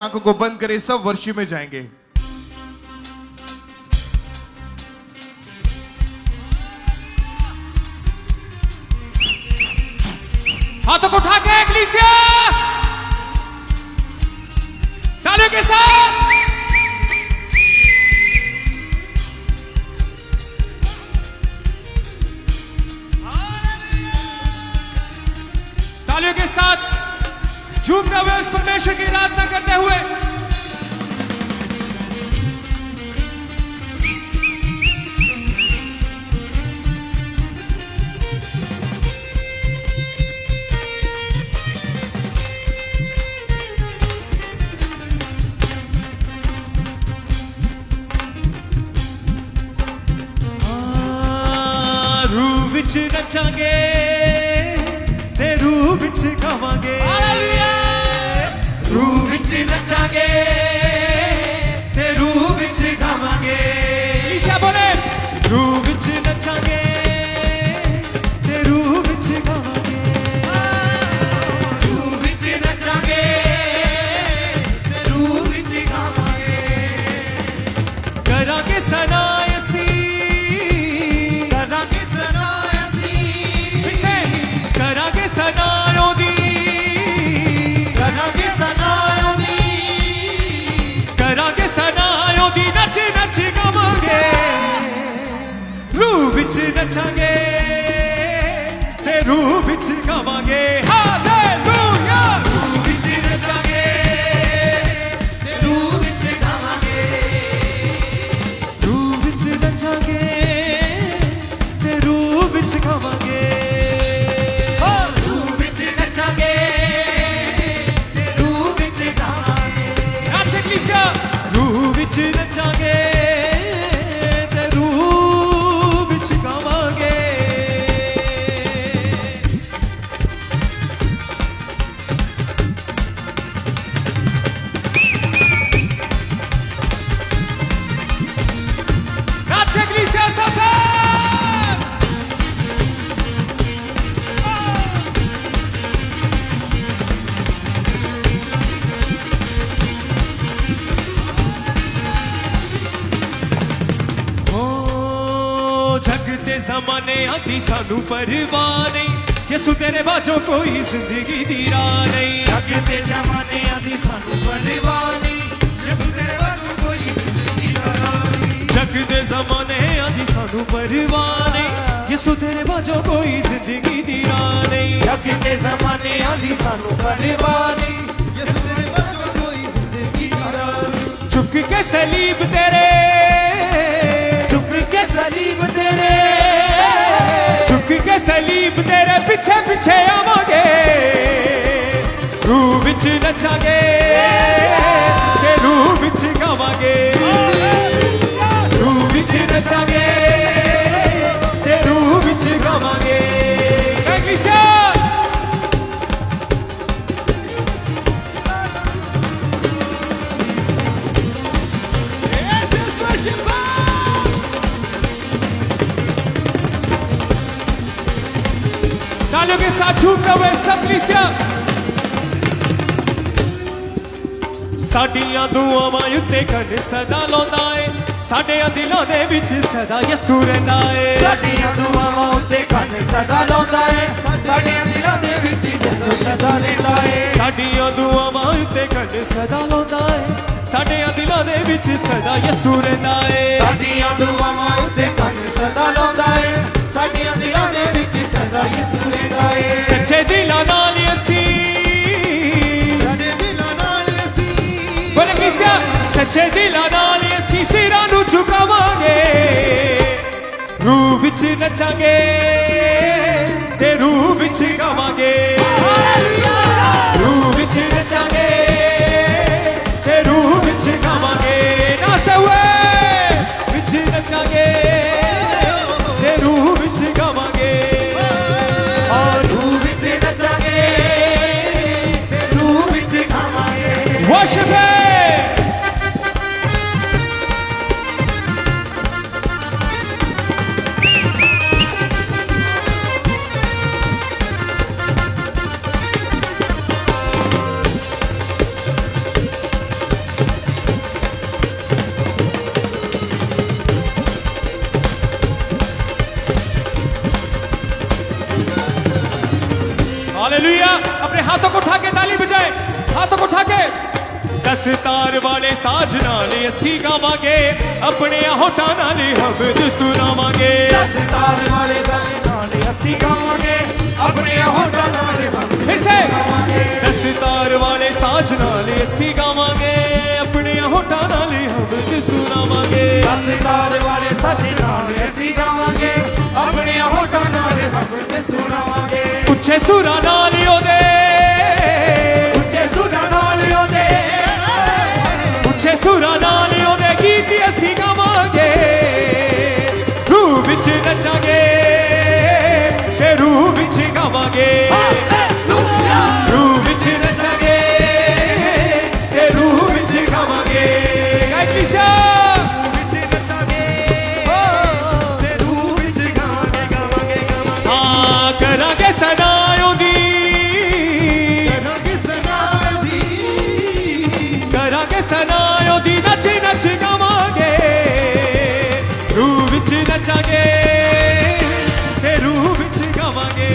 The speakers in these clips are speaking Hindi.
आंखों को बंद करें, सब वर्षी में जाएंगे। हाथों को उठा के इक्लीसिया तालियों के साथ तालियों के साथ झूमते हुए उस परमेश्वर की आराधना करते हुए रूह विच नचांगे ते रूह विच गावांगे। हालेलुया। रूह विच नचांगे ते रूह विच गावांगे। इसे बोले रूह विच नचांगे ते रूह विच गावांगे। रूह विच नचांगे ते रूह विच गावांगे। करांगे सनाए सी सनायों दी करांगे सनायों दी नच नच गावांगे। रूह विच नचांगे ते रूह विच गावांगे। हालेलुया। रूह विच नचांगे ते रूह विच गावांगे। रूह विच नचांगे ते रूह विच गावांगे। रूह विच नचांगे ते रूह विच गावांगे। नाच के इक्लीसिया सबसे जगते जमाने आदि सानू परवाह नहीं, यसु तेरे बाजों कोई जिंदगी दी राह नहीं। जगते जमाने आदि सानू परवाह नहीं, यसु तेरे बाजों कोई जिंदगी दी राह नहीं। जगते जमाने आदि सानू परवाह नहीं, यसु तेरे बाजों कोई जिंदगी दी राह नहीं। जगते जमाने आदि सानू परवाह नहीं, यसु तेरे बाजों कोई जिंदगी दी राह नहीं। चुक के सलीब तेरे सलीब तेरे चुक के सलीब तेरे पीछे पीछे आवांगे। रूह विच नचांगे ते रूह विच गावांगे। रूह विच नचांगे ते रूह विच गावांगे। तालियों के साथ झूमते हुए सब इक्लीसिया साडियां दुआवां उत्ते कन सदा लांदा है, साडियां दिलां दे विच सदा यसू रहिंदा है। साडियां दुआवां उत्ते कन सदा लांदा है, साडियां दिलां दे विच यसू सदा रहिंदा है। साडियां दुआवां उत्ते कन सदा लांदा है, साडियां दिलां दे विच सदा यसू रहिंदा है। साडियां दुआवां उत्ते कन सदा लांदा है, साडियां दिलां दे विच सदा यसू रहिंदा है। सच्चे दिलां नाल असीं बोले इक्लीसिया सच्चे दिलां नाल असीं सिरां नूं झुकावांगे। रूह विच नचांगे ते रूह विच गावांगे। रूह विच नचांगे ते रूह विच गावांगे। नाचते हुए विच नचांगे ते रूह विच गावांगे। रूह विच नचांगे ते रूह विच गावांगे। वर्शिप है हाथों को उठा के ताली बजाए, हाथों को उठा के। दस्तार वाले साज नाल असी गावांगे, अपने होठां नाल हबद सुनावांगे। दस्तार वाले गले नाल असी गावांगे, अपने होठां नाल हबद फिर से दस्तार वाले साज नाल असी गावांगे, अपने होठां नाल हबद सुनावांगे। दस्तार वाले साज नाल असी गावांगे, अपने होठां नाल हबद सुनावांगे। उच्चे सुरां नाल ओदे, उच्चे सुरां नाल ओदे, उच्चे सुरां नाल ओदे गीत असी गावांगे। रूह विच नचांगे ते रूह विच गावांगे। रूह विच नचांगे ते रूह विच गावांगे। गायक लिसा हाँ करांगे सनायों दी, करांगे सनायों दी नच नच गावांगे। रूह विच नचांगे ते रूह विच गावांगे।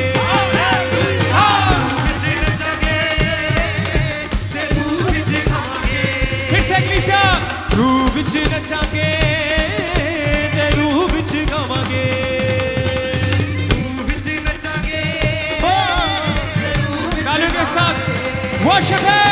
फिर से लिसा। रूह विच नचांगे ते रूह विच गावांगे। तालियों के साथ वर्शिप है।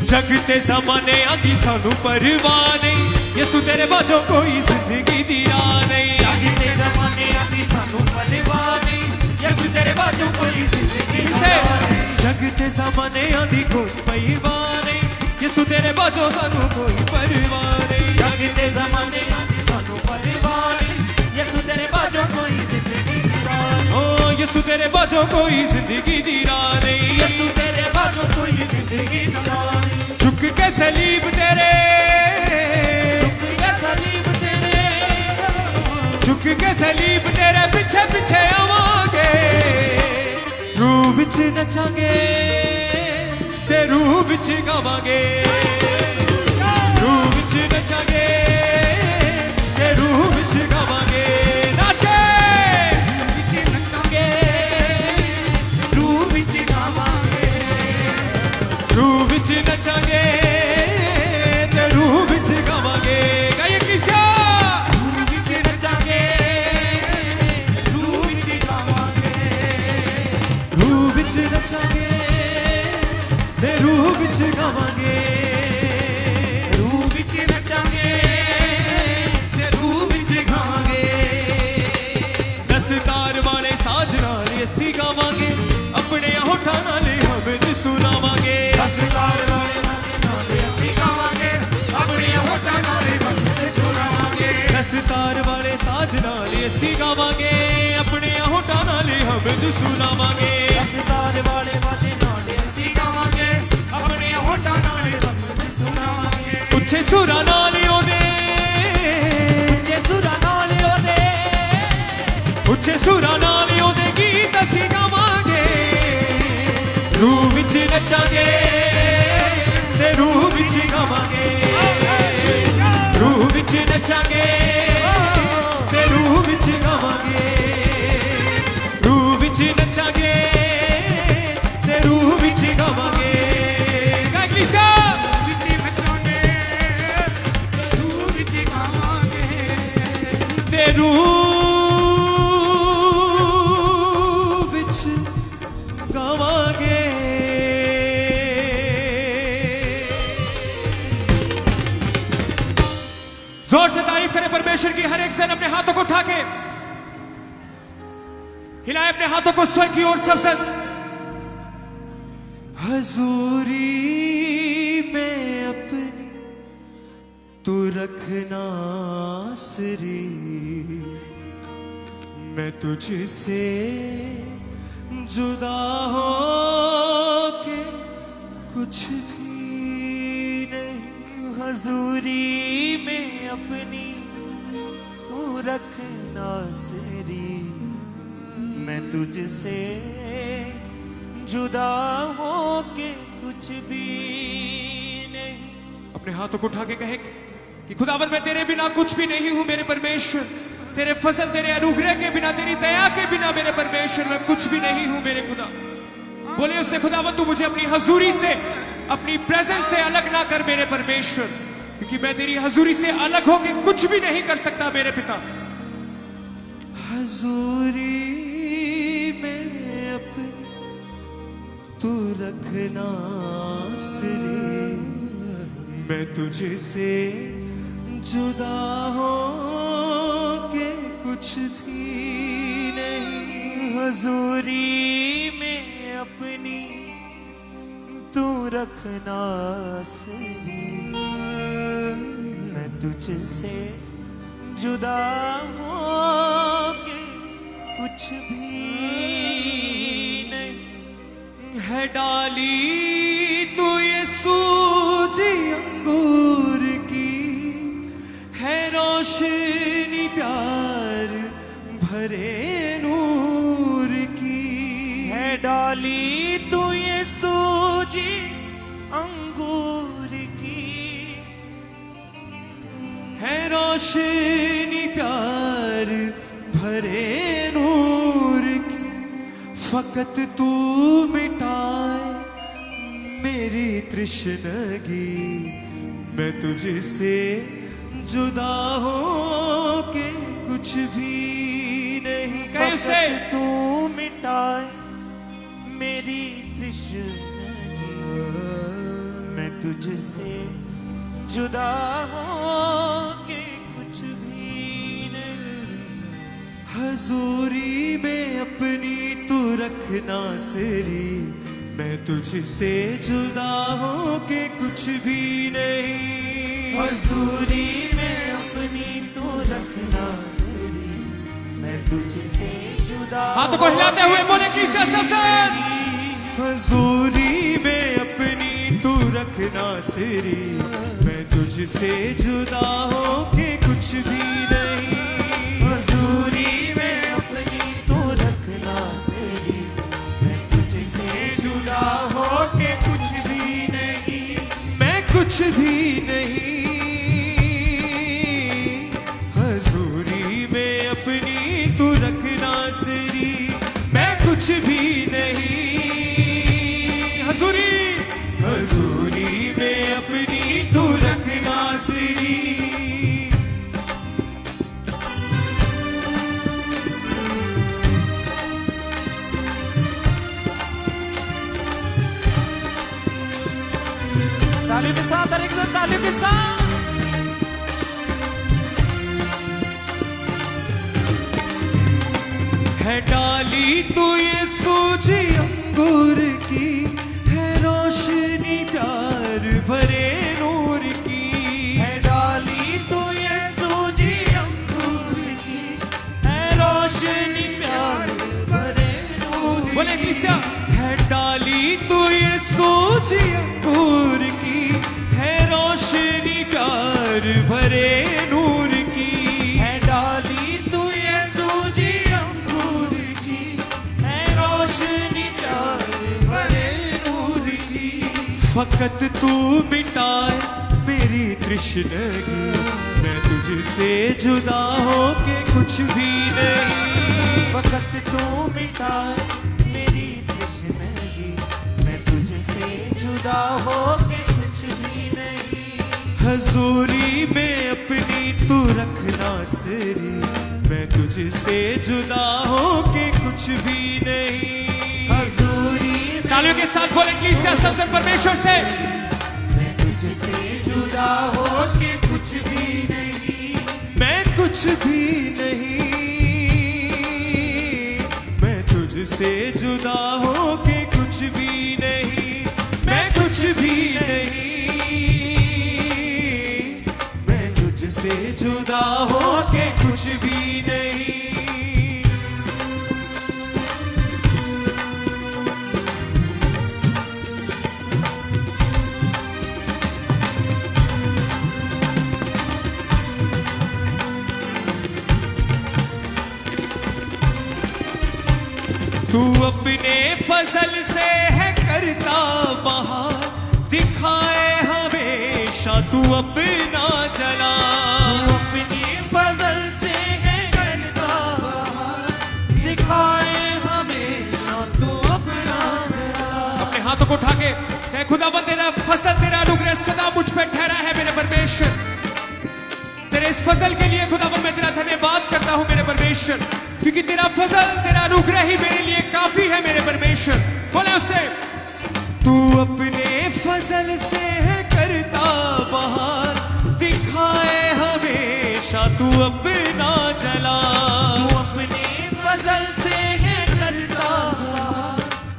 जगते जमाने आदि सानू परवाह नहीं, यसु तेरे बाजों कोई जिंदगी दी राह नहीं। जगते जमाने आदि सानू परवाह नहीं, यसु तेरे बाजों कोई जिंदगी दी से राह नहीं। जगते जमाने आदि कोई परवाह नहीं, यसु तेरे बाजों सानू कोई परवाह नहीं। जगते जमाने आदि सानू परवाह नहीं, यसु तेरे बाजों कोई जिंदगी दी राह नहीं। ओ यसु तेरे बाजों कोई जिंदगी दी राह नहीं। यसु तेरे बाजों कोई जिंदगी दी राह नहीं। झुक के सलीब तेरे, झुक के सलीब तेरे, झुक के सलीब तेरे पीछे पीछे आवांगे। रूह विच नचांगे ते रूह विच गावांगे। रूह विच नचांगे ते रूह विच गावांगे। नाच के नचांगे, रूह विच गावांगे। रूह विच नचांगे ते रूह विच गावांगे। गायक लिसा रूह विच नचांगे, रूह विच गावांगे। रूह विच नचांगे ते रूह विच गावांगे। रूह विच नचांगे ते रूह विच गावांगे। दस्तार वाले साज नाल असी गावांगे, अपने होठां नाल हबद सुनावांगे। दस्तार वाले नाल असी गावांगे, अपने होठां नाल हबद सुनावांगे। दस्तार वाले साज नाल असी गावांगे, अपने होठां नाल हबद सुनावांगे। दस्तार वाले नाल असी गावांगे, अपने होठां नाल हबद सुनावांगे। उच्चे सुरां नाल ओदे, उच्चे सुरां नाल ओदे, उच्चे सुरां नाल ओदे गीत असी गावांगे। रूह विच नचांगे ते रूह विच गावांगे। रूह विच नचांगे ते रूह विच गावांगे। रूह विच नचांगे ते रूह विच गावांगे। गायक लिसा रूह विच गावांगे। ते रूह विच गावांगे। जोर से तारीफ करें परमेश्वर की। हर एक जन अपने हाथों को उठा के हिलाए अपने हाथों को स्वर की ओर। सब जन हजूरी में अपनी तू रखना आसरी, मैं तुझसे जुदा हो के कुछ भी नहीं। हजूरी में अपनी तू रखना सिरी, मैं तुझसे जुदा हो के कुछ भी नहीं। अपने हाथों को उठा के कहे कि खुदावन मैं तेरे बिना कुछ भी नहीं हूं मेरे परमेश्वर, तेरे फजल तेरे अनुग्रह के बिना, तेरी दया के बिना मेरे परमेश्वर मैं कुछ भी नहीं हूं मेरे खुदा। बोले उससे खुदावन तू मुझे अपनी हजूरी से, अपनी प्रेजेंस से अलग ना कर मेरे परमेश्वर, क्योंकि मैं तेरी हजूरी से अलग होके कुछ भी नहीं कर सकता मेरे पिता। हजूरी में अपनी तू रखना सिरी, मैं तुझसे जुदा हो के कुछ भी नहीं। हजूरी में अपनी तू रखना सिरी, मैं तुझसे जुदा हो के कुछ भी नहीं। है डाली तू ये सूजी अंगूर की, है रोशनी प्यार भरे नूर की। है डाली तू ये सूजी अंगूर की, है रोशनी प्यार भरे नूर की। फकत तू मिटाए मेरी तृष्णगी, मैं तुझसे जुदा हो के कुछ भी नहीं। कैसे तू मिटाए मेरी तृष्णगी, मैं तुझसे जुदा हो के कुछ भी नहीं। हजूरी में अपनी तू रखना सिरी, मैं तुझसे जुदा हो के कुछ भी नहीं। हजूरी में अपनी तू रखना सिरी, मैं तुझसे जुदा। हाथों को हिलाते हुए बोले किसे सबसे। हजूरी में अपनी तू रखना सिरी, मैं तुझसे जुदा हो के कुछ भी नहीं। हजूरी में अपनी तू रखना सिरी, मैं तुझसे जुदा हो के कुछ भी नहीं। मैं कुछ भी नहीं। हजूरी में अपनी तू रखना सिरी, मैं कुछ भी नहीं। हजूरी हजूरी में अपनी तू रखना सिरी। ताली के साथ हर एक से ताली के साथ। है डाली तू ये सूजी अंगूर की, है रोशनी प्यार भरे नूर की। है डाली तू ये सूजी अंगूर की, है रोशनी प्यार भरे नूर। बोले किसे। है डाली तू ये सूजी अंगूर की, है रोशनी प्यार भरे नूर की। है डाली तू ये सूजी अंगूर की, है रोशनी प्यार भरे नूर की। फकत तू मिटाए मेरी तृष्णगी, मैं तुझसे जुदा हो के कुछ भी नहीं। फकत तू मिटाए मेरी तृष्णगी, मैं तुझसे जुदा हो के कुछ भी नहीं। हजूरी में अपनी तू रखना सिरी, मैं तुझसे जुदा हो के कुछ भी नहीं। हजूरी तालियों के साथ बोले किसे सबसे परमेश्वर से। मैं तुझसे जुदा हो के कुछ भी नहीं। मैं कुछ भी नहीं। मैं तुझसे जुदा हो के कुछ भी नहीं। मैं कुछ भी नहीं। मैं तुझसे जुदा हो के कुछ भी नहीं। तू अपने फजल से है करता बहार, दिखाए हमेशा तू अपना जला। अपनी फजल से है करता बहार, दिखाए हमेशा तू अपना जला। अपने हाथों को उठा के कहे खुदाबंद तेरा फसल तेरा अनुग्रह सदा मुझ पे ठहरा है मेरे परमेश्वर। तेरे इस फजल के लिए खुदाबंद मैं तेरा धन्यवाद करता हूं मेरे परमेश्वर, क्योंकि तेरा फजल तेरा अनुग्रह ही मेरे लिए काफी है मेरे परमेश्वर। बोले उससे तू अपने फजल से है करता बहार, दिखाए हमेशा तू अपना जला। तू अपनी फजल से है करता बहार,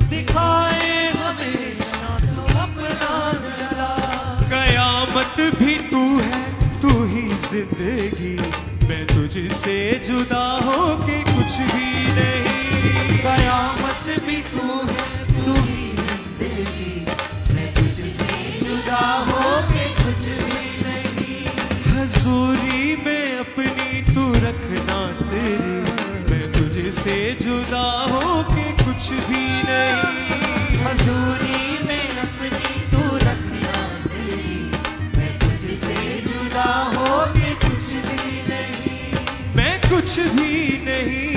दिखाए हमेशा तू अपना जला। कयामत भी तू है तू ही जिंदगी, मैं तुझसे जुदा हो के कुछ भी नहीं। कयामत भी तू है तू ही जिंदगी, मैं तुझसे जुदा हो के कुछ भी नहीं। हजूरी में अपनी तू रखना सिरी, मैं तुझसे जुदा हो के कुछ भी नहीं। हजूरी में अपनी तू रखना सिरी, मैं तुझसे जुदा हो के कुछ भी नहीं। मैं कुछ भी नहीं,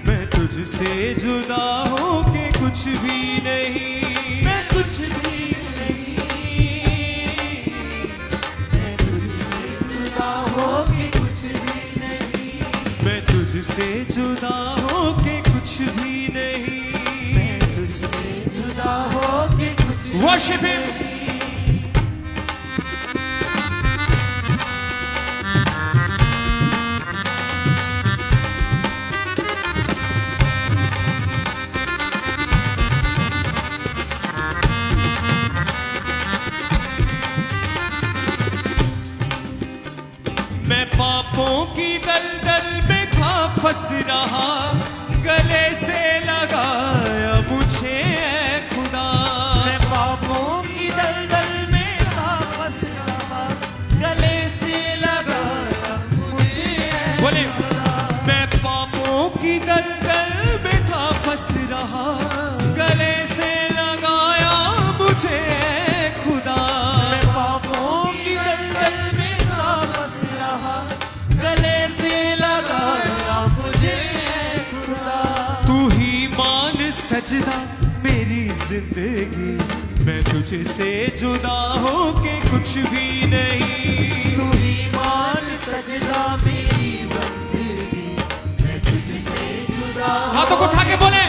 मैं तुझसे जुदा हो के कुछ भी नहीं। मैं कुछ भी नहीं, मैं तुझसे जुदा हो के कुछ भी नहीं। मैं तुझसे जुदा हो के कुछ भी नहीं। मैं तुझसे जुदा हो के कुछ भी वर्शिप हिम। मैं पापों की दलदल में था फंस रहा, गले से लगाया मुझे ऐ खुदा। मैं पापों की दलदल में था फंस रहा, गले से लगाया मुझे ऐ बोले मैं पापों की दलदल में था फंस रहा, गले से लगाया मुझे ऐ खुदा। मैं पापों की दलदल में था फंस रहा, गले से लगाया मुझे ऐ खुदा। तू ही मान सजदा मेरी जिंदगी, मैं तुझसे जुदा हो के कुछ भी नहीं। तू ही मान सजदा मेरी बंदगी, मैं तुझसे जुदा हाथों को उठा के बोले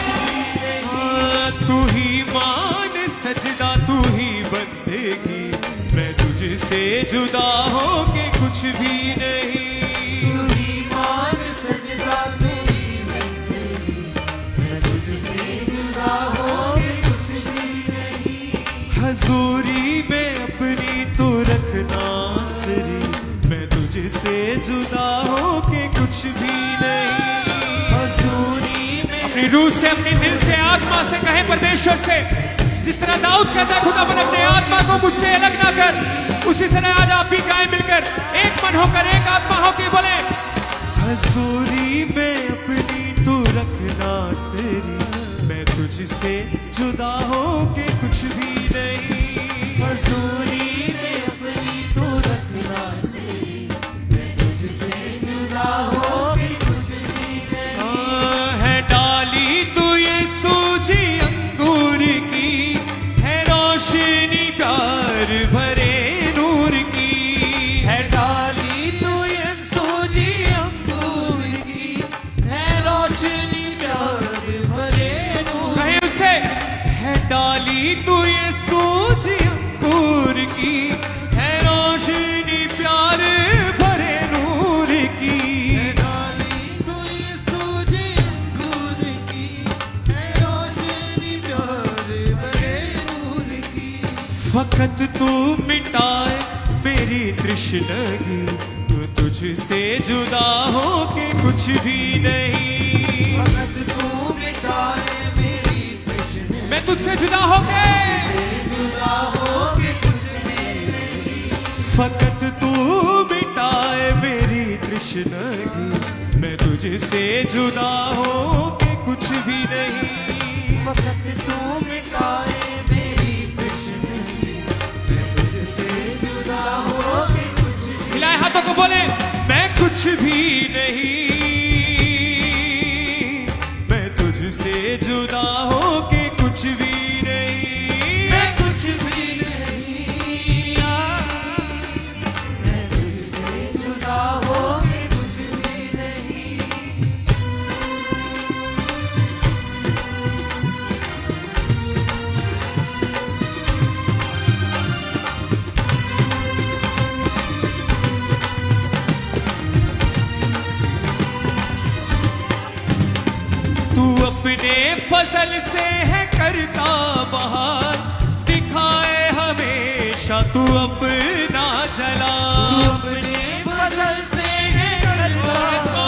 तू ही मान सजदा तू ही बंदेगी, मैं तुझसे जुदा हो के कुछ भी नहीं। तू ही मान सजदा मेरी बंदगी, मैं तुझसे जुदा हो के कुछ भी नहीं। हजूरी में अपनी तू रखना सिरी, मैं तुझसे जुदा हो के कुछ भी नहीं। हजूरी में अपनी रूह से अपने दिल से आत्मा से कहे परमेश्वर से, जिस तरह दाऊद कहता है खुदाबंद अपने आत्मा को मुझसे अलग ना कर, उसी तरह आज आप भी गाएं मिलकर एक मन होकर एक आत्मा होकर बोले हजूरी में अपनी तू रखना सिरी, मैं तुझसे जुदा हो के कुछ भी नहीं। हजूरी में अपनी तू रखना सिरी, मैं तुझसे जुदा हो के कुछ भी नहीं। है डाली तू ये सूझी अंगूर की, है रोशनी प्यार भरे नूर की। है डाली तू ये सूजी अंगूर की, है रोशनी प्यार भरे नूर। कहे उसे है डाली तू ये सूझी अंगूर की, है रोशनी प्यार भरे नूर की। डाली तू ये सूजी अंगूर की, है रोशनी प्यार भरे नूर की। फकत तू मिटाए मेरी तृष्णगी, तुझसे जुदा हो के कुछ भी नहीं। फकत तू मिटाए मेरी तृष्णा, मैं तुझसे जुदा होके जुदा हो के कुछ भी नहीं। फकत तू मिटाए मेरी तृष्णगी, मैं तुझ तुझसे जुदा हो के कुछ भी नहीं। वक्त तू मिटाए मेरी दुश्मनी, मैं तुझसे जुदा हो के कुछ भी। हिलाए हाथों को बोले मैं कुछ भी नहीं, मैं तुझसे जुदा हो के कुछ भी नहीं। मैं कुछ भी नहीं, मैं तुझसे जुदा हो के कुछ भी नहीं। तू अपने फसल से है करता बहार, दिखाए हमेशा तू अपना जला। तू अपने फजल से है करता,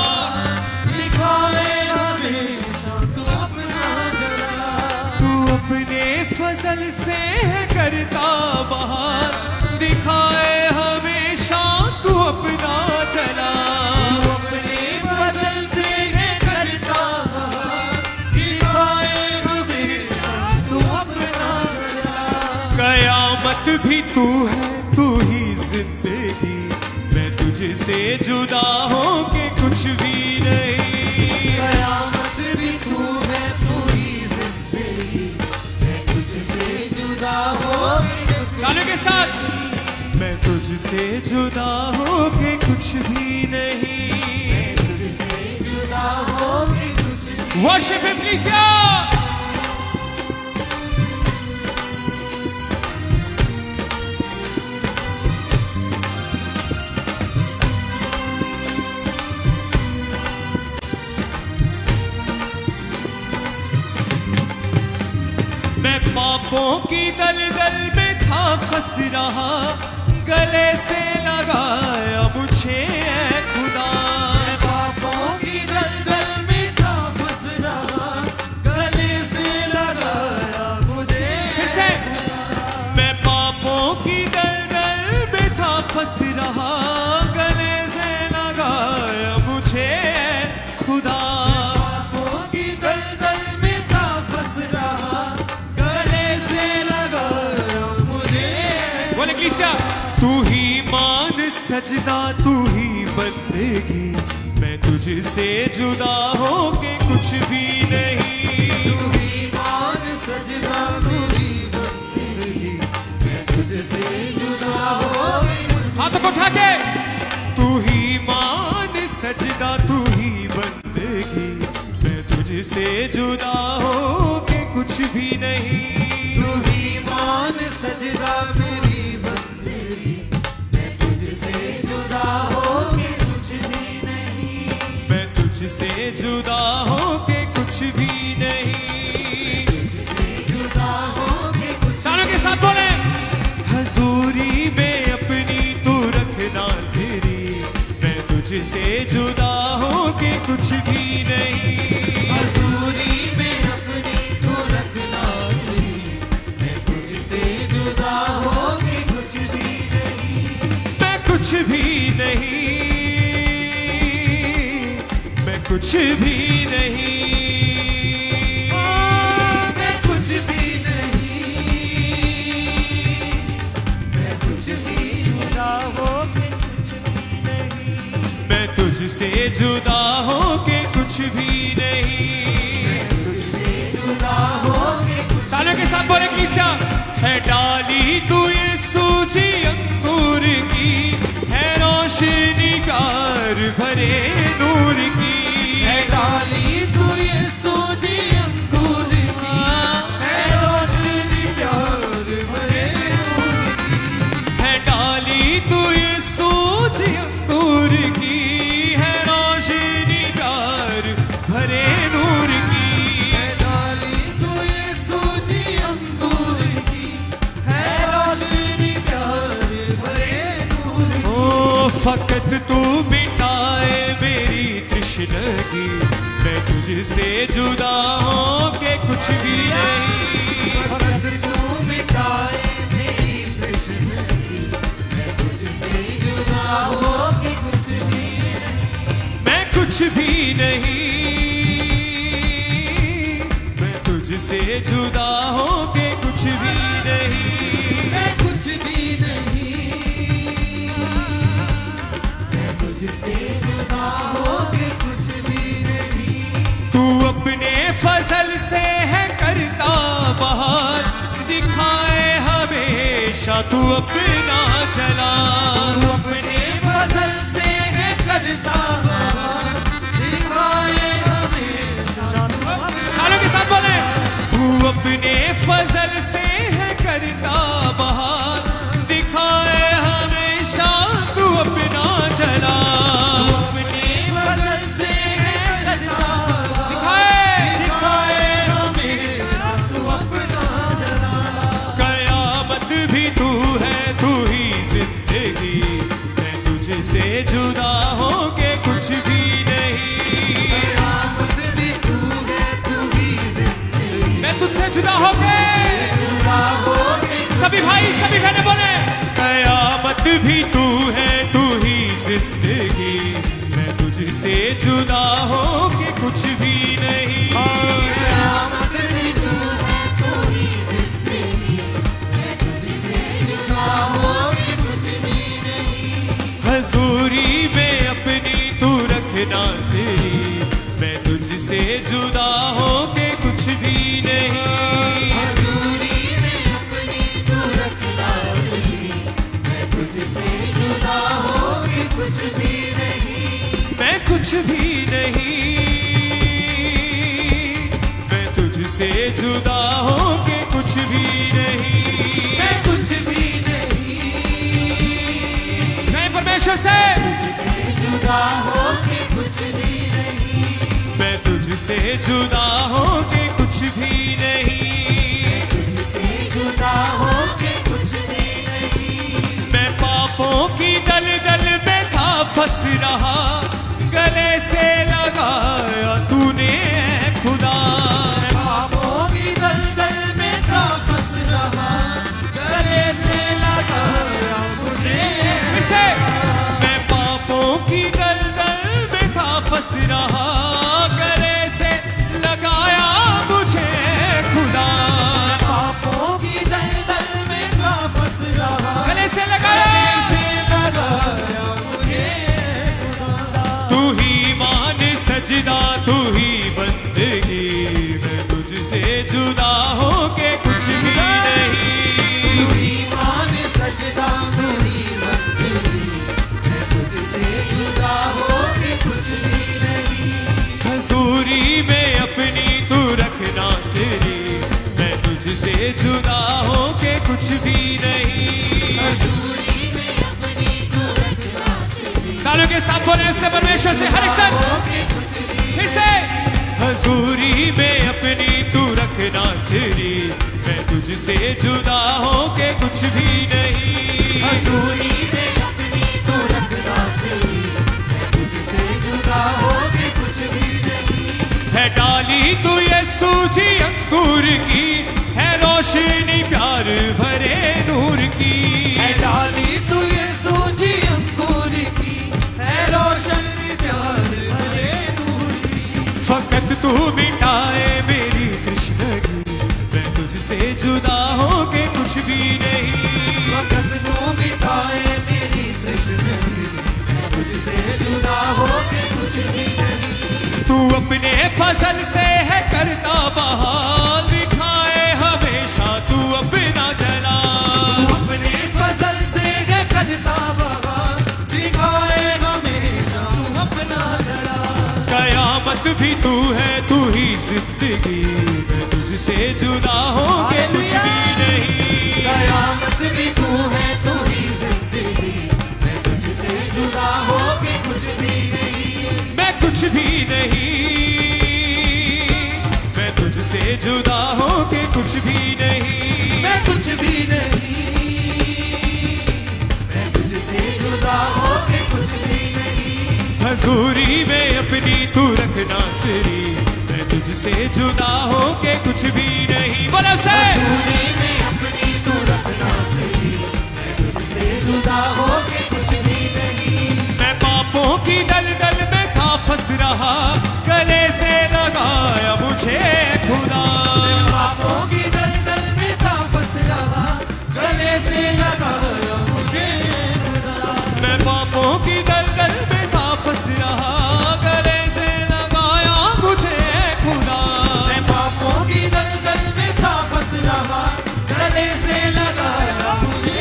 दिखाए हमेशा तू अपना जला। तू अपने फसल से है करता बहार, दिखाए हमेशा तू अपना जला। तू अपने फजल से है करता, दिखाए हमेशा तू अपना जला। कयामत भी तू है, तू ही जिंदगी, मैं तुझसे जुदा हो के कुछ भी नहीं। कयामत भी तू है, तू ही जिंदगी, मैं तुझसे जुदा हो के कुछ गाने के साथ मैं तुझसे जुदा हो के कुछ भी नहीं। तुझसे जुदा हो के कुछ भी। वर्शिप हिम प्लीज या मैं पापों की दलदल में था फंस रहा, गले से लगाया मुझे ऐ खुदा। मैं पापों की दलदल में था फंस रहा, गले से लगाया मुझे। फिर से मैं पापों की दलदल में था फंस रहा, गले से लगाया मुझे ऐ खुदा। पापों की दलदल में था फंस रहा, गले से लगाया मुझे। बोले क्लीसिया तू ही मान सजदा, तू ही बंदगी, मैं तुझसे जुदा हो के कुछ भी नहीं। तू ही मान सजना, तू ही बंदगी, मैं तुझसे जुदा हो के कुछ। हाथों को उठा के तू ही मान सजदा, तू ही बंदगी, मैं तुझसे जुदा हो के कुछ भी नहीं। तू ही मान सजदा मेरी बंदगी, मैं तुझसे जुदा हो के कुछ भी नहीं। मैं तुझसे जुदा हो के कुछ भी नहीं। जुदा हो के कुछ। तानों के साथ बोले हजूरी में अपनी तू रखना सिरी, मैं तुझसे जुदा हो के कुछ भी नहीं। हजूरी में अपनी तू रखना सिरी, मैं तुझसे जुदा हो के कुछ भी नहीं। मैं कुछ भी नहीं, मैं कुछ भी नहीं। मैं कुछ भी नहीं, मैं तुझसे जुदा हो के कुछ भी नहीं। मैं तुझसे जुदा हो के कुछ भी नहीं। तुझसे जुदा हो के कुछ। तानों के साथ बोले क्लीसिया है डाली तू ये सूजी अंगूर की, है रोशनी कार भरे नूर की। है डाली तू ये सूजी अंगूर की, है रोशनी प्यार भरे नूर की। है डाली तू ये सूजी अंगूर की, है रोशनी कार भरे नूर की। है डाली तू ये सूजी अंगूर की, है रोशनी प्यार भरे नूर की। ओ फकत तू मिटाए मेरी तृष्णगी, मैं तुझसे जुदा हो के कुछ भी नहीं। फकत तू मिटाए मेरी तृष्णगी, मैं तुझसे जुदा हो के कुछ भी नहीं। मैं कुछ भी नहीं, मैं तुझसे जुदा होके कुछ भी नहीं, मैं कुछ भी नहीं, मैं तुझसे जुदा होके कुछ भी नहीं। तू अपने फजल से है करता बहार, दिखाए हमेशा तू अपना चला। तू अपने फजल से है करता बहार, दिखाए हमेशा तू अपना। तालियों के साथ बोले। तू अपने फजल से है करता बहार, दिखाए हमेशा तू अपना चला। तू अपने फजल से है करता बहार, दिखाए हमेशा तू अपना चला। कयामत भी तू है, तू ही जिंदगी, मैं तुझसे जुदा होके कुछ भी नहीं। कयामत भी तू है, तू ही जिंदगी, मैं तुझसे जुदा होके, जुदा होके। सभी भाई सभी बहनें बोले। कयामत भी तू है, तू ही जिंदगी, मैं तुझसे जुदा होके कुछ भी नहीं। कयामत भी तू है, तू ही जिंदगी, मैं तुझसे जुदा होके कुछ भी नहीं। हजूरी में अपनी तू रखना सिरी, मैं तुझसे जुदा होके कुछ भी नहीं। हजूरी में अपनी तू रखना सही, मैं तुझसे जुदा होके कुछ भी नहीं। मैं कुछ भी नहीं, मैं तुझसे जुदा होके कुछ भी नहीं। मैं कुछ भी नहीं, मैं परमेश्वर से तुझसे जुदा होके कुछ भी नहीं। मैं तुझसे जुदा होके कुछ भी नहीं। तुझसे जुदा होके कुछ भी नहीं। मैं पापों की दलदल में था फंस रहा, गले से लगाया तूने ऐ खुदा। मैं पापों की दलदल में था फंस रहा, गले से लगाया मुझे। इसे मैं पापों की दलदल में था फंस रहा, गले से लगाया मुझे खुदा। पापों की दलदल में था फंस रहा, गले से लगाया। गले से लगाया मुझे। तू ही मान सजदा, तू ही बंदगी, मैं तुझसे जुदा होके कुछ भी नहीं। तू ही मान सजदा, तू ही बंदगी, मैं तुझसे जुदा होके कुछ भी नहीं। हजूरी में अपनी तू रखना सिरी, मैं तुझसे जुदा होके कुछ भी नहीं। हजूरी में अपनी तू रखना सही, तालियों के साथ बोले इससे परमेश्वर से हर एक साथ होके कुछ भी। फिर से। हजूरी में अपनी तू रखना सिरी, मैं तुझसे जुदा होके कुछ भी नहीं। हजूरी में अपनी तू रखना सही, मैं तुझसे जुदा होके कुछ भी नहीं। है डाली तू ये सूजी अंगूर की, है रोशनी प्यार भरे नूर की। है डाली तू ये सूजी अंकुर की, है रोशन प्यार भरे नूर की। फकत तू मिटाए मेरी कृष्णगी, मैं तुझसे जुदा होके कुछ भी नहीं। वक़्त तू मिटाए मेरी तृष्णगी, मैं तुझसे जुदा होके कुछ भी नहीं। तू अपने फजल से है करता बहार, दिखाए हमेशा तू अपना चला। तू अपने फजल से है करता बहार, दिखाए हमेशा तू अपना चला। कयामत भी तू है, तू ही जिंदगी, मैं तुझसे जुदा होके कुछ भी नहीं। कयामत भी तू है, तू ही जिंदगी, मैं तुझसे जुदा होके कुछ भी नहीं। मैं कुछ भी नहीं, मैं तुझसे जुदा होके कुछ भी नहीं। मैं कुछ भी नहीं, मैं तुझसे जुदा होके कुछ भी नहीं। हजूरी में अपनी तू रखना सिरी, मैं तुझसे जुदा होके कुछ भी नहीं। बोलो से हजूरी में अपनी तू रखना सही, मैं तुझसे जुदा होके कुछ भी नहीं। मैं पापों की दलदल में था फंस रहा गले से लगाया मुझे खुदा। पापों की दलदल में था फंस रहा गले से लगाया मुझे खुदा। मैं पापों की दलदल में था फंस रहा गले से लगाया मुझे खुदा। मैं पापों की दलदल में था फंस रहा गले से लगाया मुझे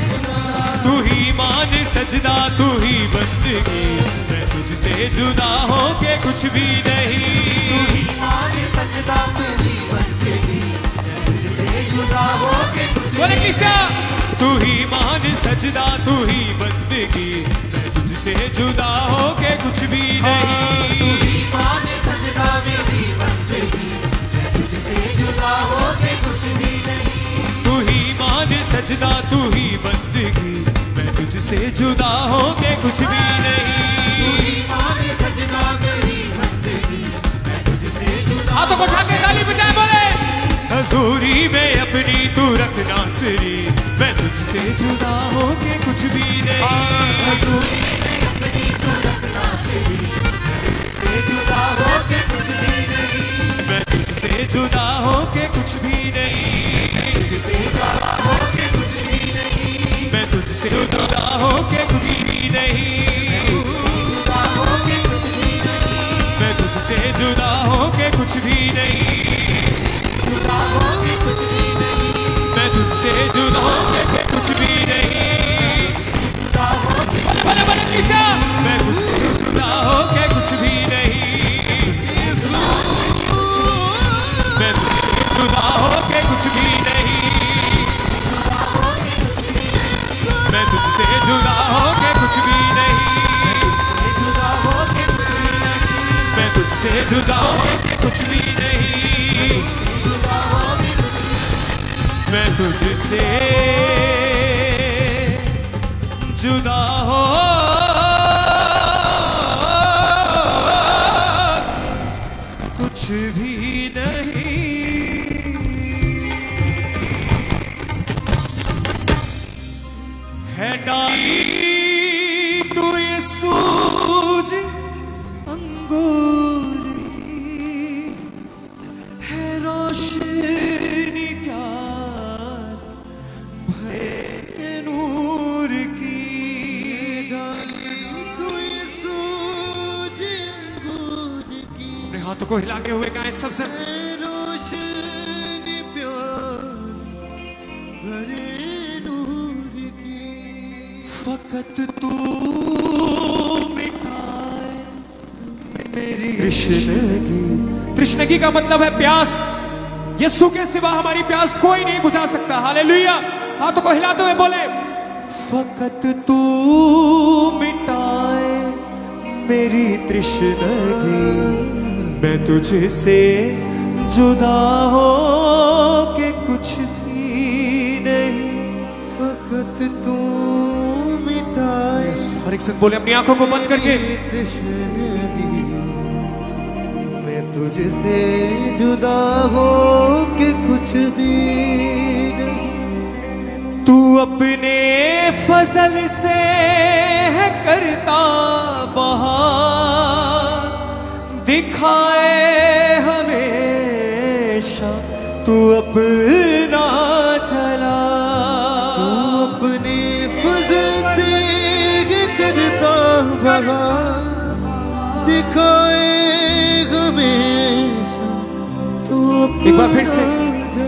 खुदा। तू ही मान सजदा तू ही बंदगी, मैं तुझसे जुदा हो के कुछ भी नहीं। तू ही मान सजदा तेरी बंदगी, मैं तुझसे जुदा हो के कुछ बोले किसा तू ही मान सजदा तू ही बंदगी, मैं तुझसे जुदा हो के कुछ भी नहीं। तू ही मान सजदा मेरी बंदगी, मैं तुझसे जुदा हो के कुछ भी नहीं। तू ही मान सजदा तू ही बंदगी, मैं तुझसे जुदा हो के कुछ भी नहीं। तू ही मान सजदा मेरी बंदगी, मैं तुझसे जुदा हाथों को उठा के ताली बजाए बोले हजूरी में अपनी तू रखना सिरी, मैं तुझसे जुदा हो के कुछ भी नहीं। हजूरी में अपनी तू रखना सिरी, मैं तुझसे जुदा हो के कुछ भी नहीं। मैं तुझसे जुदा हो के कुछ भी नहीं। तुझसे जुदा हो के कुछ भी नहीं। मैं तुझसे जुदा हो के कुछ भी नहीं। जुदा हो के कुछ भी नहीं। मैं तुझसे जुदा हो के कुछ भी नहीं। जुदा हो के कुछ भी नहीं। मैं तुझसे जुदा हो के कुछ भी नहीं। जुदा हो के बने बने किसा मैं तुझसे जुदा हो के कुछ भी नहीं। मैं तुझसे जुदा हो के कुछ भी नहीं। मैं तुझसे जुदा हो के कुछ भी नहीं। जुदा हो के कुछ भी नहीं। मैं तुझसे जुदा हो के कुछ भी नहीं। जुदा हो के कुछ भी मैं तुझसे जुदा हो कुछ भी नहीं। है डाली तू ये सूझ अंगूर की, है रोशनी क्या भरे नूर की। तू ये सूझ अंगूर की, अपने हाथों को हिला के हुए गाएं सबसे रोशनी प्यार भरे नूर की। फकत तू मिटाए मेरी कृष्णगी। तृष्णगी का मतलब है प्यास। यीशु के सिवा हमारी प्यास कोई नहीं बुझा सकता। हालेलुया। हाथों को हिलाते हुए बोले फकत तू मिटाए मेरी तृष्णगी, मैं तुझसे जुदा हो के कुछ भी नहीं। फकत तू मिटाए हर एक संग बोले अपनी आंखों को बंद करके तृष्णगी, मैं तुझसे जुदा हो के कुछ भी नहीं। तू अपने फजल से है करता बहार, दिखाए हमेशा तू अपना चला। तू अपने फजल से करता बहार, दिखाए हमेशा तू एक बार फिर से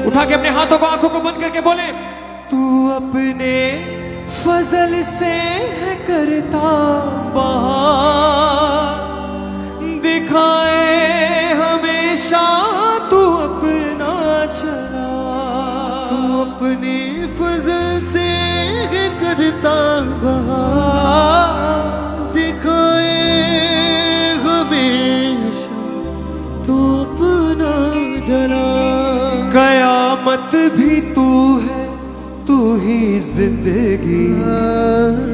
उठा के अपने हाथों को आंखों को बंद करके बोले तू अपने फजल से है करता बहार, दिखाए हमेशा तू अपना चला। तू अपने फजल से करता बहार, दिखाए हमेशा तू अपना जला। कयामत भी तू है तू ही जिंदगी,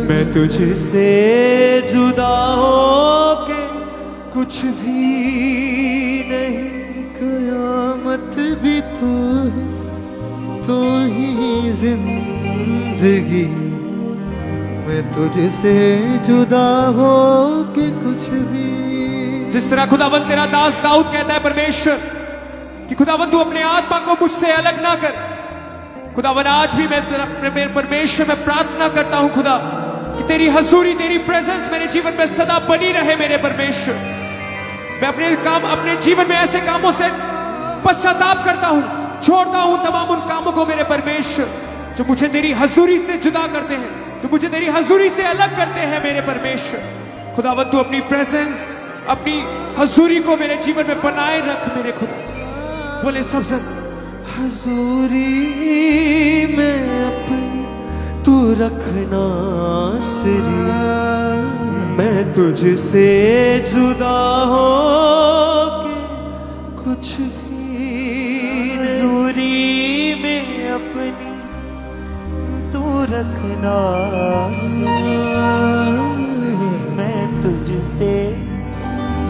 मैं तुझसे जुदा हो के कुछ भी नहीं। कयामत भी तू है तू ही जिंदगी, मैं तुझसे जुदा हो के कुछ भी। जिस तरह खुदावन तेरा दास दाऊद कहता है परमेश्वर कि खुदावन तू अपने आत्मा को मुझसे अलग ना कर। खुदावन आज भी मैं तेरा परमेश्वर में प्रार्थना करता हूं खुदा कि तेरी हजूरी तेरी प्रेजेंस मेरे जीवन में सदा बनी रहे मेरे परमेश्वर। मैं अपने जीवन में ऐसे कामों से पश्चाताप करता हूं, छोड़ता हूं तमाम उन कामों को मेरे परमेश्वर जो मुझे तेरी हजूरी से जुदा करते हैं, जो मुझे तेरी हजूरी से अलग करते हैं मेरे परमेश्वर। खुदावन तू अपनी प्रेजेंस अपनी हजूरी को मेरे जीवन में बनाए रख मेरे खुदा। बोले सब जन हजूरी में अपनी तू रखना सिरी, मैं तुझसे जुदा हो के कुछ भी। हजूरी में अपनी तू रखना सिरी, मैं तुझसे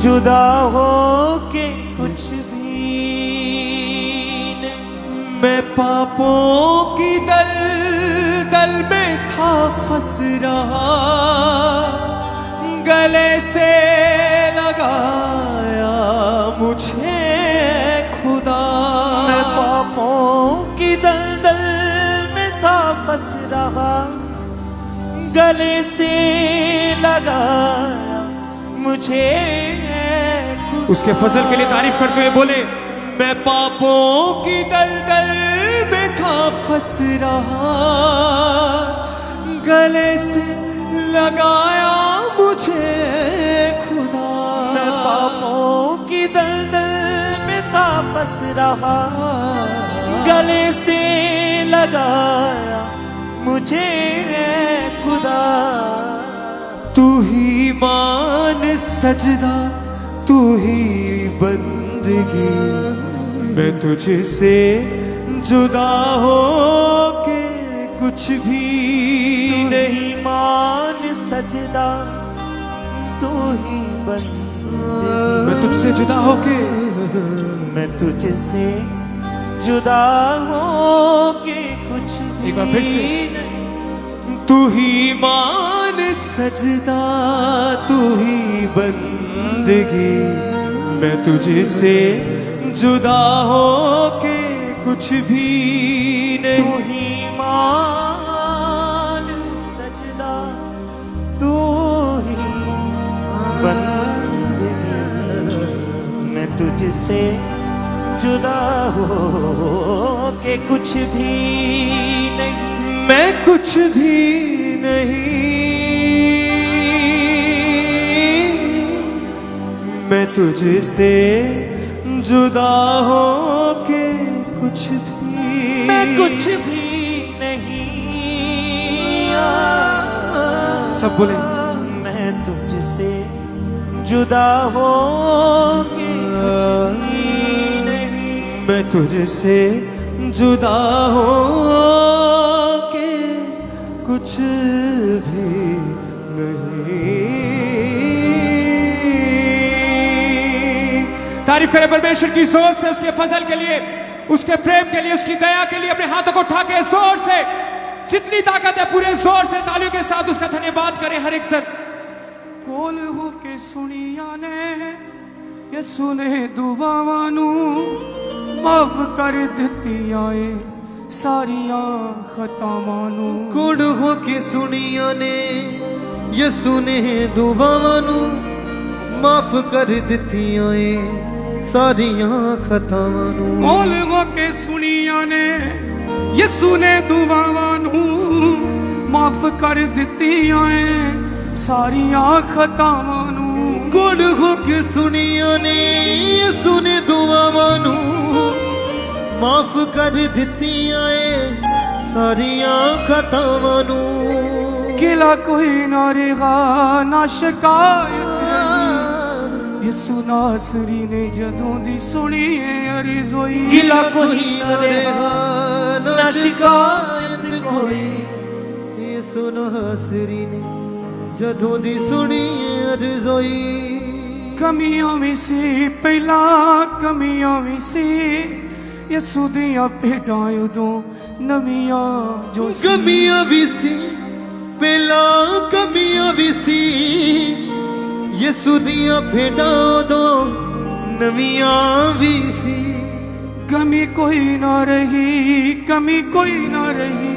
जुदा हो के कुछ भी नहीं। मैं पापों की दलदल में था फंस रहा, गले से लगाया मुझे खुदा। मैं पापों की दलदल में था फंस रहा, गले से लगाया मुझे। उसके फजल के लिए तारीफ करते हुए बोले मैं पापों की दलदल में था फंस रहा, गले से लगाया मुझे खुदा। मैं पापों की दलदल में था फंस रहा, गले से लगाया मुझे खुदा। तू ही मान सजदा तू ही बंदगी, मैं तुझसे जुदा हो के कुछ भी नहीं। मान सजदा तू ही बंदगी, मैं तुझसे जुदा होके मैं तुझसे जुदा हो के कुछ भी एक बार फिर से। नहीं। तू ही मान सजदा तू ही बंदगी, मैं तुझसे जुदा हो के कुछ भी नहीं। तू ही मान सजदा तू ही बंदगी, मैं तुझसे जुदा हो के कुछ भी नहीं। मैं कुछ भी नहीं, मैं तुझसे जुदा हो के कुछ भी। मैं कुछ भी नहीं। सब बोले मैं तुझसे जुदा हो के कुछ भी नहीं। मैं तुझसे जुदा हो के कुछ भी नहीं। तारीफ करें परमेश्वर की जोर से, उसके फजल के लिए, उसके प्रेम के लिए, उसकी दया के लिए। अपने हाथों को उठा के जोर से, जितनी ताकत है पूरे जोर से तालियों के साथ उसका धन्यवाद करें हर एक सर। कोल हो के सुनिया ने यसु ने दुआवां नू माफ कर दित्तियां ए सारियां खतावां नू। कुड़ हो के सुनिया ने यसु ने दुआवां नू माफ कर दित्तियां ए सारियां खतावां नू। कोल हो के सुनिया ने यसु ने दुआवां नू माफ कर दित्तियां ए सारियां खतावां नू। गुड़ हो के सुनिया ने यसु ने दुआवां नू माफ कर दित्तियां ए सारियां खतावां नू। गिला कोई ना रेगा ना शिकायत रही, यसु नासरी ने जदों दी सुनी है अरज़ोई। गिला कोई न रेहा ना शिकायत कोई, यसु नासरी ने जदों दी सुनी अरज़ोई। कमियां भी सी पहला कमियां भी सी, यसु दियां भेडां उदों नवियां जो सी। कमियां भी सी ਪਹਿਲਾਂ ਕਮੀਆਂ ਵੀ ਸੀ ਯਿਸੂ ਦੀਆਂ ਭੇਡਾਂ ਉਦੋਂ ਨਵੀਆਂ ਵੀ ਸੀ कमी कोई ना रही, कमी कोई ना रही।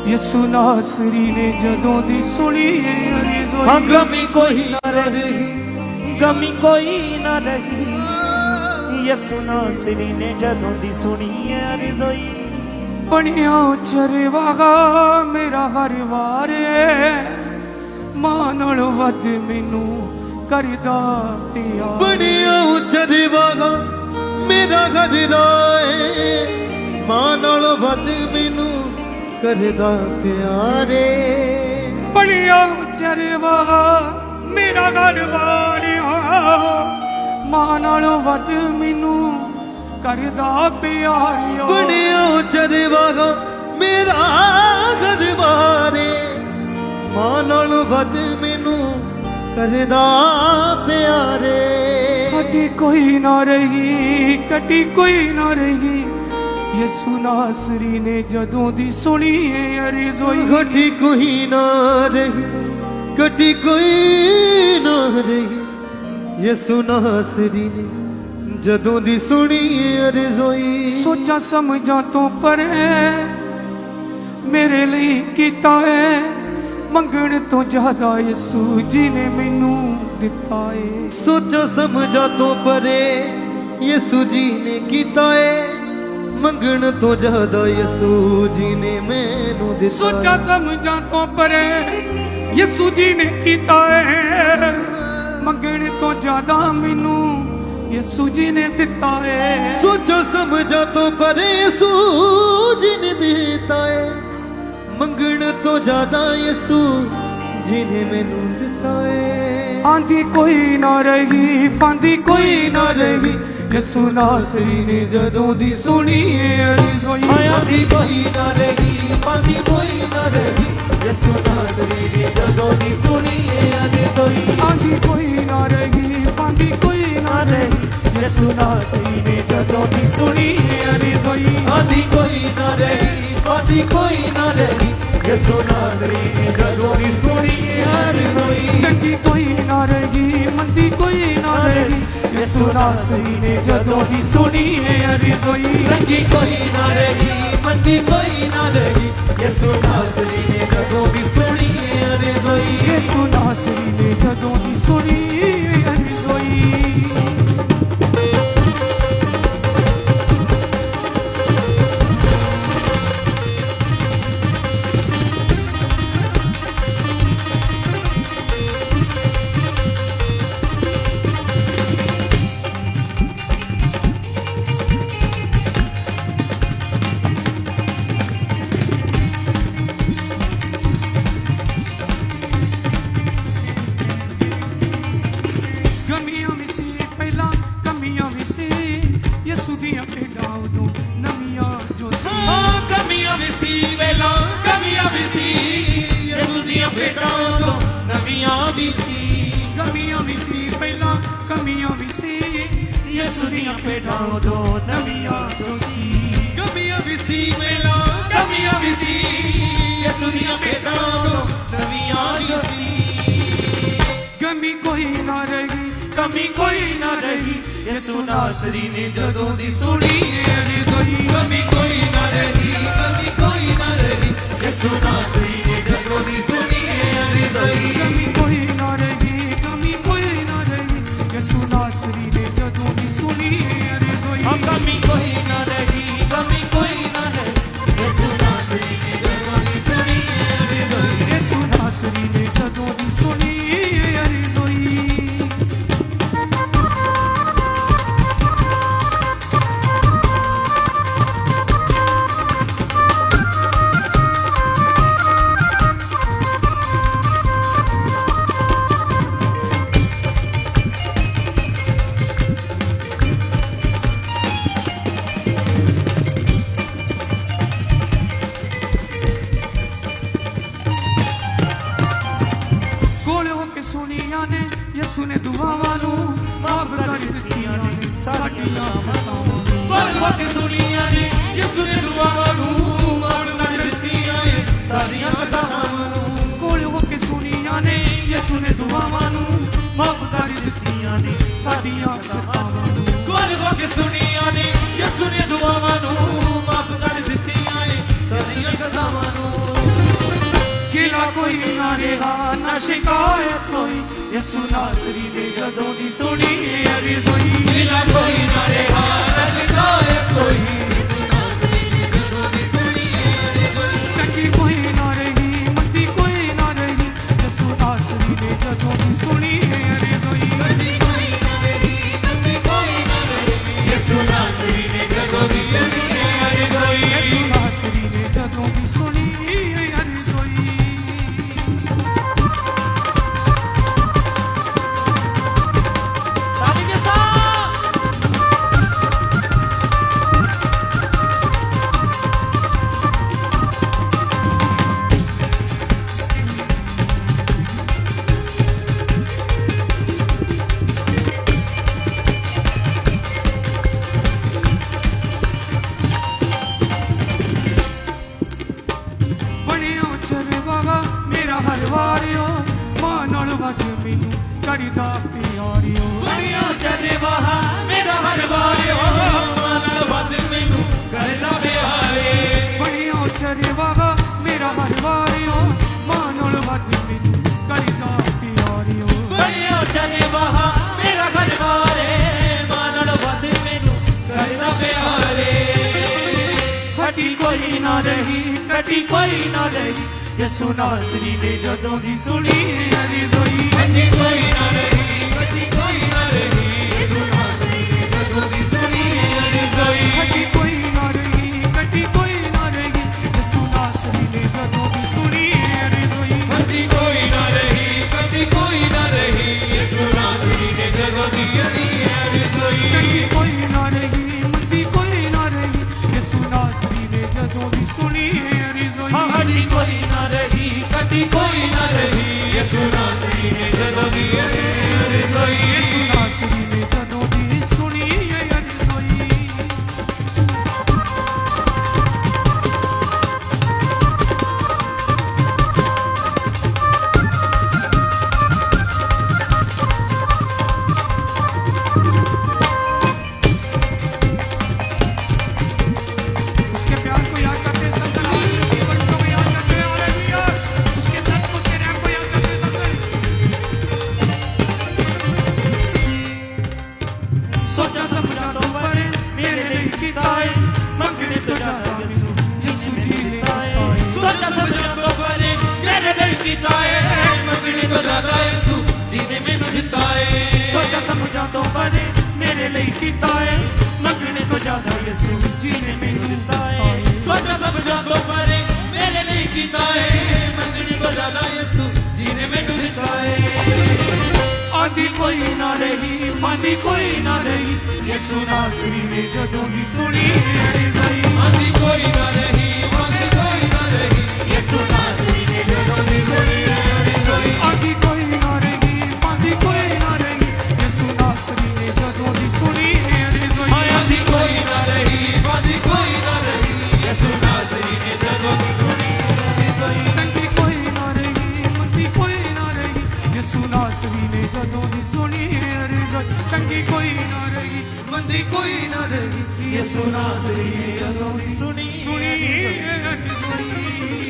यसु नासरी ने जदों दी सुनी है अरज़ोई। हाँ गमी कोई ना रही, गमी कोई ना रही। यसु नासरी ने जदों दी सुनी है अरज़ोई। बनिया चरवागा मेरा हर वार मां नाल वध मैनू करदा प्यार। बनिया चरवागा मेरा घर राए मां नालों वध मैनू करदा प्यारे बनिया चरवागा मेरा घर वार मां नालों वध मैनू करदा प्यार। बनिया चरवागा मेरा घर वारे मां नालों वध मैनू करदा प्यारे कटी कोई ना रही, कटी कोई ना रही। यसु नासरी ने जदों दी सुनी है अरज़ोई। कटी कोई ना रही, कटी कोई ना रही। यसु नासरी ने जदों दी सुनी है अरज़ोई। सोचा समझा तो परे मेरे लिए कीता है मंगण तो ज्यादा यसू जी ने मैनू दिता है। सोचा समझा तो परे यसू जी ने कीता है मंगण तो ज्यादा यसू जी ने मैनू दिता। सोचा समझा तो परे यसू जी ने कीता है मंगण तो ज्यादा मैनू यसू जी ने दिता है। सोचा समझा तो परे यसू जी ने दिता है मंगण तो ज्यादा यसू जी ने मैनू दिता है। आंधी कोई ना रही, फांदी कोई ना रही। यसु नासरी ने जदों दी सुनी है अरज़ोई। आंधी कोई ना रही, फांदी कोई ना रही। यसु नासरी ने जदों दी सुनी है अरज़ोई। आंधी कोई ना रही, फांदी कोई ना रही। यसु नासरी ने जदों दी सुनी है अरज़ोई। आंधी कोई ना रही, फांदी कोई ना रही। यसु नासरी ने जदों दी सुनी है अरज़ोई। तंगी कोई ना रही, मंदी कोई ना रही। यसु नासरी ने जदों दी सुनी है अरज़ोई। तंगी कोई ना रही, मंदी कोई ना रही। यसु नासरी ने जदों दी सुनी है अरज़ोई। यसु नासरी ने जदों दी सुनी है अरज़ोई। गमियां भी सी पहला कमियां भी सी यसू दियां भेडां उदों नवियां जो सी। कमियां भी सी वेला कमियां भी सी यसू दियां भेटां तो नवियां भी सी। गमियां भी सी पहला कमियां भी सी यसू दियां भेटां तो नवियां जो सी। कमियां भी सी वेला कमियां भी सी यसू दियां भेटां तो नवियां जो सी। कमी कोई ना रही, कमी कोई ना रही। यसु नासरी ने जदों दी सुनी है अरज़ोई। कमी कोई ना रही, कमी कोई ना रही। यसु नासरी ने जदों दी सुनी है अरज़ोई। कमी कोई ना रही, कमी कोई ना रही। यसू नासरी ने जदों दी सुनी है अरज़ोई। हाँ कमी कोई ना रही, कमी कोई ना रही। यसु नासरी ने जदों दी सुनी है अरज़ोई। यसू नासरी ने जदों दी सुनी है अरज़ोई। सुनिया ने यसू ने दुआवां नूं माफ कर दित्तियां ने साडीआं खतावां। बलवा के सुनिया ने यसू ने दुआवां नूं माफ कर दित्तियां ने सारियां खतावां नूं। ਦਿੱਤੀਆਂ ਨੇ ਸਾਡੀਆਂ ਖਤਾਵਾਂ ਨੂੰ ਖੁਦ ਹੋ ਕੇ ਸੁਣੀਆਂ ਨੇ ਯਿਸੂ ਨੇ ਦੁਆਵਾਂ ਨੂੰ ਮਾਫ ਕਰ ਦਿੱਤੀਆਂ ਨੇ ਸਾਡੀਆਂ ਖਤਾਵਾਂ ਨੂੰ ਗਿਲਾ ਕੋਈ ਨਾ ਰਿਹਾ ਨਾ ਸ਼ਿਕਾਇਤ ਕੋਈ ਯਿਸੂ ਨਾਸਰੀ ਨੇ ਜਦੋਂ ਦੀ ਸੁਣੀ ਅਰਜ਼ੋਈ ਗਿਲਾ ਕੋਈ ਨਾ ਰਿਹਾ ਨਾ ਸ਼ਿਕਾਇਤ ਕੋਈ ਚੰਗੀ ਕੋਈ ਨਾ ਰਹੀ ਮੰਦੀ ਕੋਈ ਨਾ ਰਹੀ ਯਿਸੂ ਨਾਸਰੀ ਨੇ ਜਦੋਂ ਦੀ ਸੁਣੀ ਅਰਜ਼ੋਈ ਯਿਸੂ ਨਾਸਰੀ ਨੇ ਜਦੋਂ ਦੀ ਸੁਣੀ ਅਰਜ਼ੋਈ ਯਿਸੂ ਨਾਸਰੀ ਨੇ ਜਦੋਂ ਦੀ ਸੁਣੀ ਅਰਜ਼ੋਈ ਤਾਲੀ ਦੇ ਸਾਥ ਬਣਿਆ ਚਰਵਾਵਾ ਮੇਰਾ ਹਰ ਵਾਰਿਓ ਮਾਂ ਨਾਲ ਵਗ ਮੈਨੂੰ ਕਰਦਾ ਪਿਆਰਿਓ ਬਣਿਆ ਜਨਵਾਹਾ ਮੇਰਾ ਹਰ ਵਾਰਿਓ ਮਨ ਵੱਧ ਮੈਨੂੰ ਕਰਦਾ ਪਿਆਰੇ ਬਣਿਆ ਚਰਵਾਵਾ ਮੇਰਾ ਹਰ ਵਾਰਿਓ ਮਾਂ ਨਾਲ ਵਗ ਮੈਨੂੰ ਕਰਦਾ ਪਿਆਰਿਓ ਬਣਿਆ ਜਨਵਾਹਾ ਮੇਰਾ ਹਰ ਵਾਰੇ ਮਨ ਵੱਧ ਮੈਨੂੰ ਕਰਦਾ ਪਿਆਰੇ ਖੱਟੀ ਕੋਈ ਨਾ ਰਹੀ ਕੱਟੀ ਕੋਈ ਨਾ ਰਹੀ ਯਿਸੂ ਨਾਸਰੀ ਨੇ ਜਦੋਂ ਦੀ ਸੁਣੀ ਅਰਜ਼ੋਈ ਖੱਟੀ ਕੋਈ ਨਾ ਰਹੀ ਕੱਟੀ ਕੋਈ ਨਾ ਰਹੀ ਯਿਸੂ ਨਾਸਰੀ ਨੇ ਜਦੋਂ ਦੀ ਸੁਣੀ ਅਰਜ਼ੋਈ ਖੱਟੀ ਕੋਈ ਨਾ ਰਹੀ ਕੱਟੀ ਕੋਈ ਨਾ ਰਹੀ ਯਿਸੂ ਨਾਸਰੀ ਨੇ ਜਦੋਂ ਦੀ ਸੁਣੀ ਅਰਜ਼ੋਈ ਖੱਟੀ ਕੋਈ ਨਾ ਰਹੀ ਕੱਟੀ ਕੋਈ ਨਾ ਰਹੀ ਯਿਸੂ ਨਾਸਰੀ ਨੇ ਜਦੋਂ ਦੀ ਸੁਣੀ ਅਰਜ਼ੋਈ ਚੰਗੀ ਕੋਈ ਨਾ ਰਹੀ ਮੰਦੀ ਕੋਈ ਨਾ ਰਹੀ ਯਿਸੂ ਨਾਸਰੀ ਨੇ ਜਦੋਂ ਦੀ ਸੁਣੀ ਅਰਜ਼ੋਈ ਹੱਡੀ ਕੋਈ ਨਾ ਰਹੀ ਕੱਟੀ ਕੋਈ ਨਾ ਰਹੀ ਯਿਸੂ ਨਾਸਰੀ ਨੇ ਜਦੋਂ ਦੀ ਅਰਜ਼ੋਈ ਯਿਸੂ ਨਾਸਰੀ ਨੇ ਜਦੋਂ ਦੀ ਸੁਣੀ ਅਰਜ਼ੋਈ उसके प्यार को याद करते संतन उसके बंदों को याद करते हालेलुया उसके दर्द को उसके रैम को याद करते संतन सोचा समझा तो परे मेरे लिए कीता है मंगने तो ज्यादा यीशु जिसु जी ने कीता है सोचा समझा तो परे मेरे ਲਈ ਕੀਤਾ ਏ ਮੰਗਣੀ ਤੋਂ ਜ਼ਿਆਦਾ ਯਿਸੂ ਜੀ ਨੇ ਮੈਨੂੰ ਦਿੱਤਾ ਏ सोचा समझा तो परे मेरे लिए कीता है मंगने तो ज्यादा यीशु जी ने मैनू ਦਿੱਤਾ ਏ ਸੋਚਾ ਸਮਝਾ ਤੋਂ ਪਰੇ ਮੇਰੇ ਲਈ ਕੀਤਾ ਏ ਮੰਗਣੀ ਤੋਂ ਜ਼ਿਆਦਾ ਯਿਸੂ ਜੀ ਨੇ ਮੈਨੂੰ ਦਿੱਤਾ ਏ आदि कोई ना रही फांदी कोई ना रही यीशु नासरी ने जदों दी सुनी अरज़ोई ਆਂਦੀ ਕੋਈ ਨਾ ਰਹੀ ਵਾਂਦੀ ਕੋਈ ਨਾ ਰਹੀ ਯਿਸੂ ਨਾਸਰੀ ਨੇ ਜਦੋਂ ਦੀ ਸੁਣੀ ਅਰਜ਼ੋਈ आदि कोई ना रही फांदी कोई ना रही यीशु नासरी ने जदों दी सुनी अरज़ोई ਆਂਦੀ ਕੋਈ ਨਾ ਰਹੀ ਵਾਂਦੀ ਕੋਈ ਨਾ ਰਹੀ ਯਿਸੂ ਨਾਸਰੀ ਨੇ ਜਦੋਂ ਦੀ ਸੁਣੀ ਅਰਜ਼ੋਈ तंगी कोई ना रही मंदी कोई ना रही यीशु नासरी ने जदों दी सुनी अरज़ोई तंगी कोई ना रही मंदी कोई ना रही ਯਿਸੂ ਨਾਸਰੀ ਨੇ ਜਦੋਂ ਦੀ ਸੁਣੀ सुनी अरज़ोई